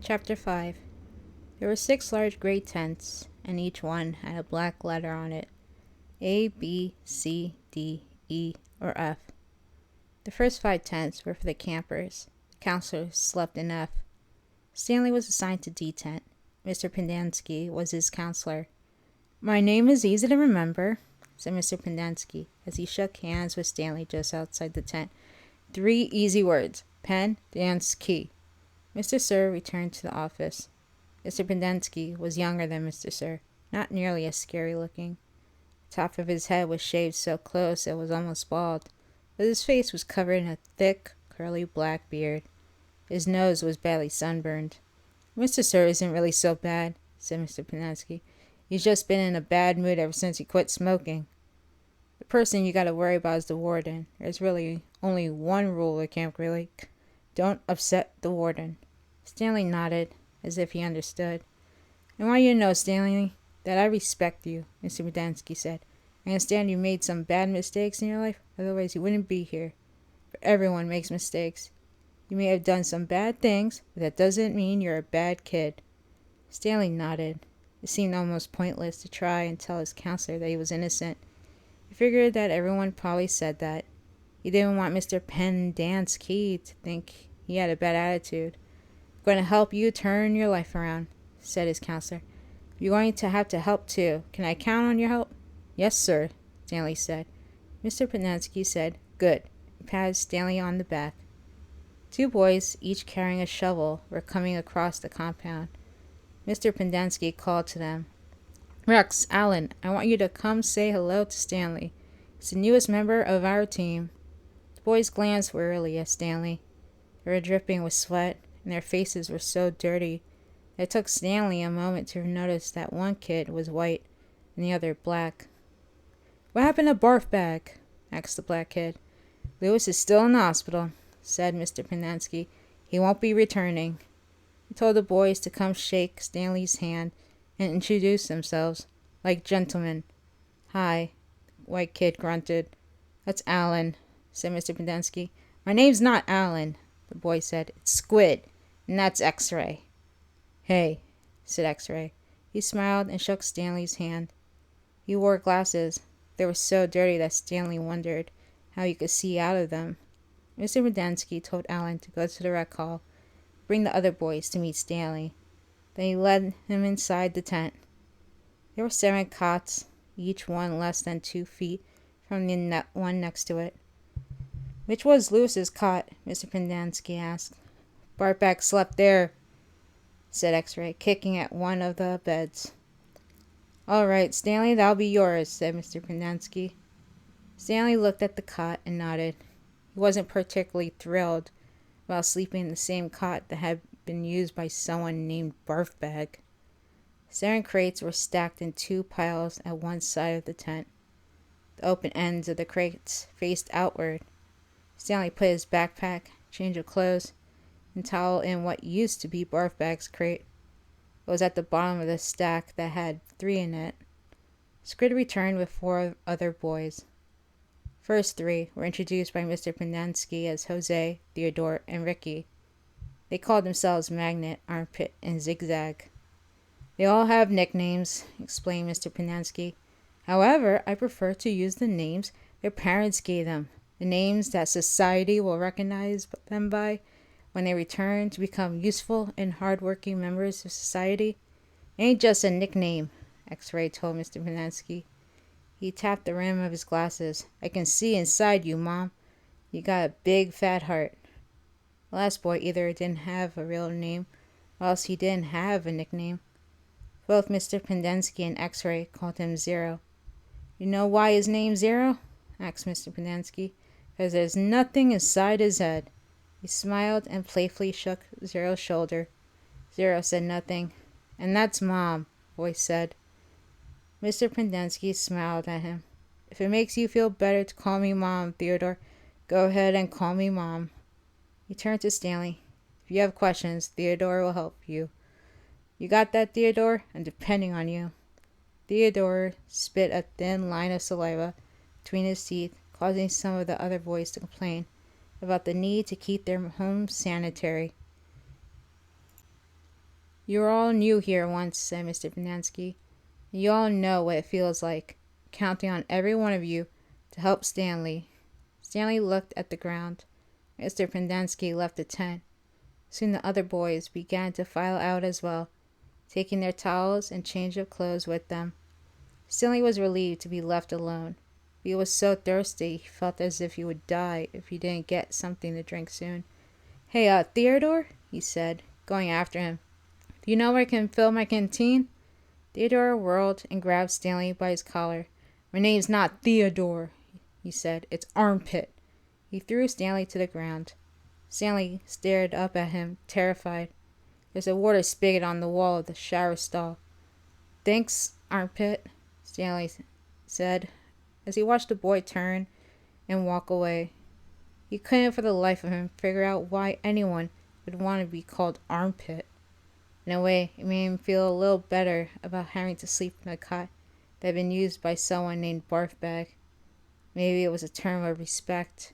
Chapter 5. There were 6 large gray tents, and each one had a black letter on it: A, B, C, D, E, or F. The first 5 tents were for the campers. The counselors slept in F. Stanley was assigned to D tent. Mr. Pendanski was his counselor. "My name is easy to remember," said Mr. Pendanski as he shook hands with Stanley just outside the tent. "3 easy words: pen, dance, key." Mr. Sir returned to the office. Mr. Pendanski was younger than Mr. Sir, not nearly as scary looking. The top of his head was shaved so close it was almost bald, but his face was covered in a thick, curly black beard. His nose was badly sunburned. "Mr. Sir isn't really so bad," said Mr. Pendanski. "He's just been in a bad mood ever since he quit smoking. The person you gotta worry about is the warden. There's really only one rule at Camp Great Lake: don't upset the warden." Stanley nodded, as if he understood. "I want you to know, Stanley, that I respect you," Mr. Pendanski said. "I understand you made some bad mistakes in your life, otherwise you wouldn't be here. But everyone makes mistakes. You may have done some bad things, but that doesn't mean you're a bad kid." Stanley nodded. It seemed almost pointless to try and tell his counselor that he was innocent. He figured that everyone probably said that. He didn't want Mr. Pendanski to think he had a bad attitude. "I'm going to help you turn your life around," said his counselor. "You're going to have to help too. Can I count on your help?" "Yes, sir," Stanley said. Mr. Pendanski said, "Good," and patted Stanley on the back. 2 boys, each carrying a shovel, were coming across the compound. Mr. Pendanski called to them. "Rex, Allen, I want you to come say hello to Stanley. He's the newest member of our team." The boys glanced wearily at Stanley. They were dripping with sweat, and their faces were so dirty that it took Stanley a moment to notice that one kid was white and the other black. "What happened to Barf Bag?" asked the black kid. "Lewis is still in the hospital," said Mr. Pendanski. "He won't be returning." He told the boys to come shake Stanley's hand and introduce themselves, like gentlemen. "Hi," the white kid grunted. "That's Allen," said Mr. Pendanski. "My name's not Allen," the boy said. "It's Squid, and that's X-Ray." "Hey," said X-Ray. He smiled and shook Stanley's hand. He wore glasses. They were so dirty that Stanley wondered how he could see out of them. Mr. Pendanski told Allen to go to the rec hall, bring the other boys to meet Stanley. Then he led him inside the tent. There were 7 cots, each one less than 2 feet from the one next to it. "Which was Lewis's cot?" Mr. Pendanski asked. "Barback slept there," said X-Ray, kicking at one of the beds. "All right, Stanley, that'll be yours," said Mr. Pendanski. Stanley looked at the cot and nodded. He wasn't particularly thrilled about sleeping in the same cot that had been used by someone named Barfbag. 7 crates were stacked in 2 piles at one side of the tent. The open ends of the crates faced outward. Stanley put his backpack, change of clothes, and towel in what used to be Barfbag's crate. It was at the bottom of the stack that had 3 in it. Squid returned with 4 other boys. First 3 were introduced by Mr. Pendanski as Jose, Theodore, and Ricky. They called themselves Magnet, Armpit, and Zigzag. "They all have nicknames," explained Mr. Pendanski. "However, I prefer to use the names their parents gave them, the names that society will recognize them by when they return to become useful and hard-working members of society. It ain't just a nickname," X-Ray told Mr. Pendanski. He tapped the rim of his glasses. "I can see inside you, Mom. You got a big, fat heart." The last boy either didn't have a real name, or else he didn't have a nickname. Both Mr. Pendanski and X-Ray called him Zero. "You know why his name's Zero?" asked Mr. Pendanski. "Because there's nothing inside his head." He smiled and playfully shook Zero's shoulder. Zero said nothing. "And that's Mom," the voice said. Mr. Pendanski smiled at him. "If it makes you feel better to call me Mom, Theodore, go ahead and call me Mom." He turned to Stanley. "If you have questions, Theodore will help you. You got that, Theodore? I'm depending on you." Theodore spit a thin line of saliva between his teeth, causing some of the other boys to complain about the need to keep their home sanitary. "You were all new here once," said Mr. Pendanski. "You all know what it feels like, counting on every one of you to help Stanley." Stanley looked at the ground. Mr. Pendanski left the tent. Soon the other boys began to file out as well, taking their towels and change of clothes with them. Stanley was relieved to be left alone. He was so thirsty he felt as if he would die if he didn't get something to drink soon. "Hey, Theodore," he said, going after him. "Do you know where I can fill my canteen?" Theodore whirled and grabbed Stanley by his collar. "My name's not Theodore," he said. "It's Armpit." He threw Stanley to the ground. Stanley stared up at him, terrified. "There's a water spigot on the wall of the shower stall." "Thanks, Armpit," Stanley said, as he watched the boy turn and walk away. He couldn't for the life of him figure out why anyone would want to be called Armpit. In a way, it made him feel a little better about having to sleep in a cot that had been used by someone named Barfbag. Maybe it was a term of respect.